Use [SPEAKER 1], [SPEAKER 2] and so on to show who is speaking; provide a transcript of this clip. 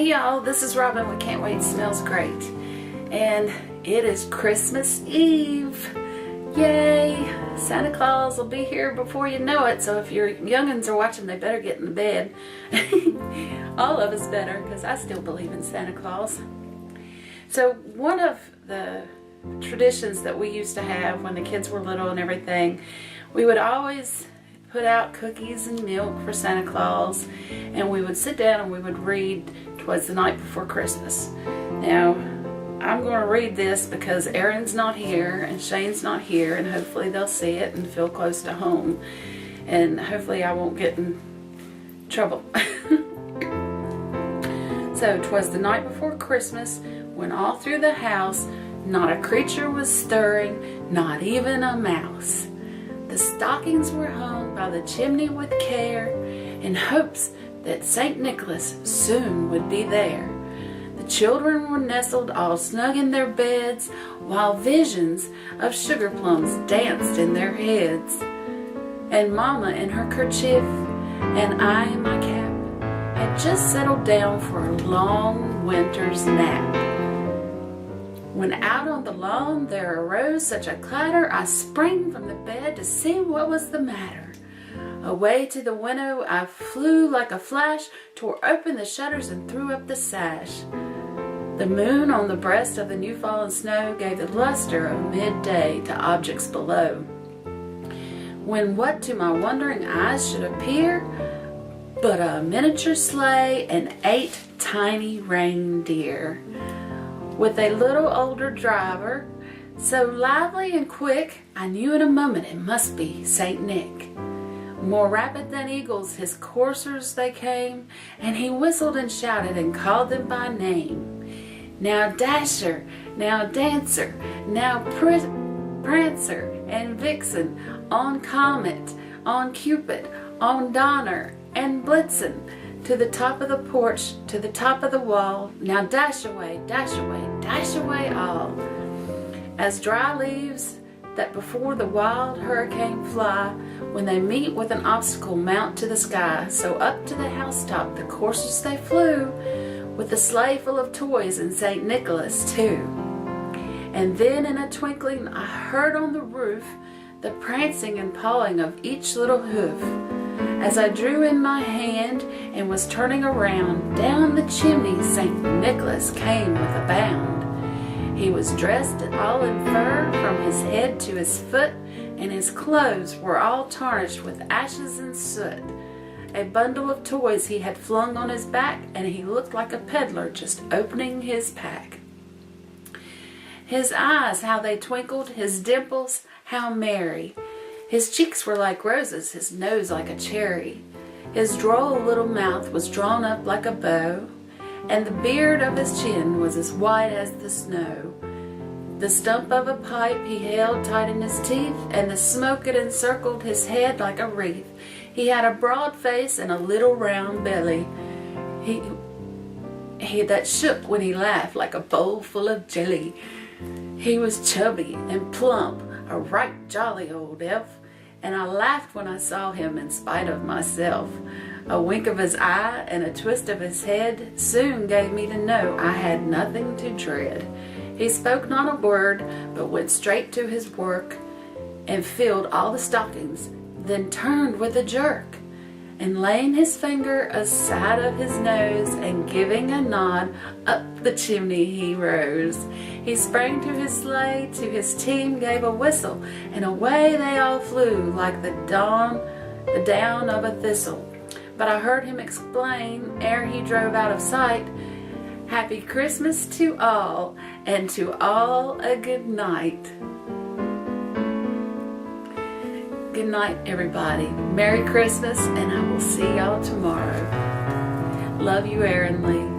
[SPEAKER 1] Hey y'all, this is Robin with Can't Wait Smells Great, and it is Christmas Eve. Yay! Santa Claus will be here before you know it, so if your youngins are watching, they better get in the bed. All of us better, because I still believe in Santa Claus. So one of the traditions that we used to have when the kids were little and everything, we would always put out cookies and milk for Santa Claus, and we would sit down and we would read "'Twas the Night Before Christmas." Now, I'm going to read this because Erin's not here and Shane's not here, and hopefully they'll see it and feel close to home, and hopefully I won't get in trouble. So, 'twas the night before Christmas, when all through the house not a creature was stirring, not even a mouse. The stockings were hung by the chimney with care, in hopes that St. Nicholas soon would be there. The children were nestled all snug in their beds, while visions of sugar plums danced in their heads. And Mama in her kerchief, and I in my cap, had just settled down for a long winter's nap. When out on the lawn there arose such a clatter, I sprang from the bed to see what was the matter. Away to the window I flew like a flash, tore open the shutters and threw up the sash. The moon on the breast of the new fallen snow gave the luster of midday to objects below. When what to my wondering eyes should appear but a miniature sleigh and 8 tiny reindeer, with a little older driver, so lively and quick, I knew in a moment it must be Saint Nick. More rapid than eagles his coursers they came, and he whistled and shouted and called them by name. Now Dasher, now Dancer, now Prancer and Vixen, on Comet, on Cupid, on Donner and Blitzen, to the top of the porch, to the top of the wall, now dash away, dash away, dash away all. As dry leaves that before the wild hurricane fly, when they meet with an obstacle mount to the sky, so up to the housetop the coursers they flew, with the sleigh full of toys and St. Nicholas too. And then in a twinkling I heard on the roof the prancing and pawing of each little hoof. As I drew in my hand and was turning around, down the chimney St. Nicholas came with a bound. He was dressed all in fur from his head to his foot, and his clothes were all tarnished with ashes and soot. A bundle of toys he had flung on his back, and he looked like a peddler just opening his pack. His eyes, how they twinkled, his dimples, how merry. His cheeks were like roses, his nose like a cherry. His droll little mouth was drawn up like a bow, and the beard of his chin was as white as the snow. The stump of a pipe he held tight in his teeth, and the smoke it encircled his head like a wreath. He had a broad face and a little round belly, he that shook when he laughed like a bowl full of jelly. He was chubby and plump, a right jolly old elf, and I laughed when I saw him in spite of myself. A wink of his eye and a twist of his head soon gave me to know I had nothing to dread. He spoke not a word, but went straight to his work, and filled all the stockings, then turned with a jerk, and laying his finger aside of his nose, and giving a nod, up the chimney he rose. He sprang to his sleigh, to his team gave a whistle, and away they all flew like the down of a thistle. But I heard him explain, ere he drove out of sight, Happy Christmas to all, and to all a good night. Good night, everybody. Merry Christmas, and I will see y'all tomorrow. Love you, Erin Lee.